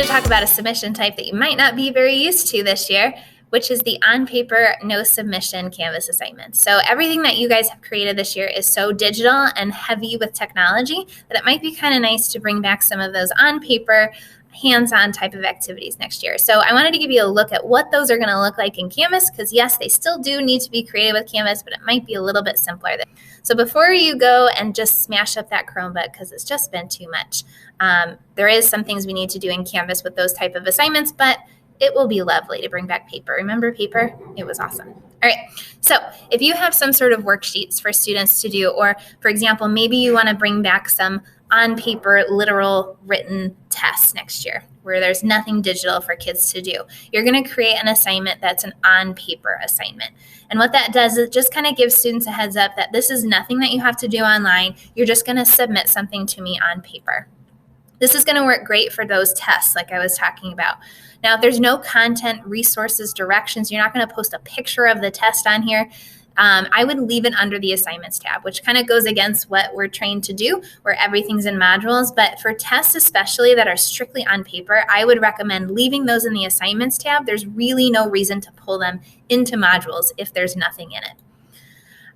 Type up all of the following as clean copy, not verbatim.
talk about a submission type that you might not be very used to this year, which is the on-paper, no submission Canvas assignments. So everything that you guys have created this year is so digital and heavy with technology that it might be kind of nice to bring back some of those on-paper, hands-on type of activities next year. So I wanted to give you a look at what those are going to look like in Canvas, because yes, they still do need to be created with Canvas, but it might be a little bit simpler. So before you go and just smash up that Chromebook, because it's just been too much, there is some things we need to do in Canvas with those type of assignments, but it will be lovely to bring back paper. Remember paper? It was awesome. All right, so if you have some sort of worksheets for students to do, or for example, maybe you want to bring back some on-paper, literal written tests next year where there's nothing digital for kids to do, you're going to create an assignment that's an on-paper assignment. And what that does is it just kind of gives students a heads up that this is nothing that you have to do online. You're just going to submit something to me on paper. This is going to work great for those tests like I was talking about. Now, if there's no content, resources, directions, you're not going to post a picture of the test on here. I would leave it under the assignments tab, which kind of goes against what we're trained to do, where everything's in modules. But for tests especially that are strictly on paper, I would recommend leaving those in the assignments tab. There's really no reason to pull them into modules if there's nothing in it.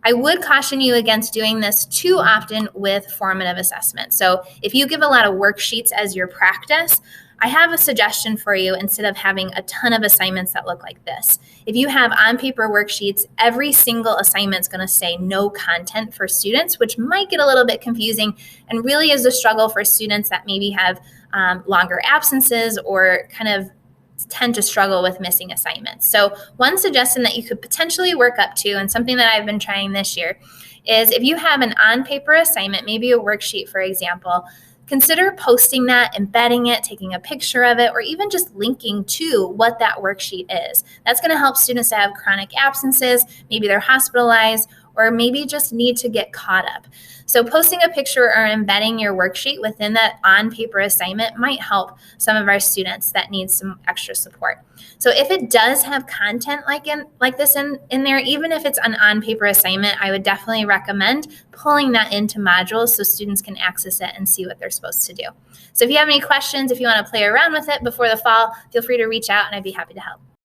I would caution you against doing this too often with formative assessment. So if you give a lot of worksheets as your practice, I have a suggestion for you instead of having a ton of assignments that look like this. If you have on-paper worksheets, every single assignment is going to say no content for students, which might get a little bit confusing and really is a struggle for students that maybe have longer absences or kind of tend to struggle with missing assignments. So one suggestion that you could potentially work up to, and something that I've been trying this year, is if you have an on-paper assignment, maybe a worksheet, for example, consider posting that, embedding it, taking a picture of it, or even just linking to what that worksheet is. That's going to help students that have chronic absences, maybe they're hospitalized, or maybe just need to get caught up. So posting a picture or embedding your worksheet within that on-paper assignment might help some of our students that need some extra support. So if it does have content like this in there, even if it's an on-paper assignment, I would definitely recommend pulling that into modules so students can access it and see what they're supposed to do. So if you have any questions, if you want to play around with it before the fall, feel free to reach out and I'd be happy to help.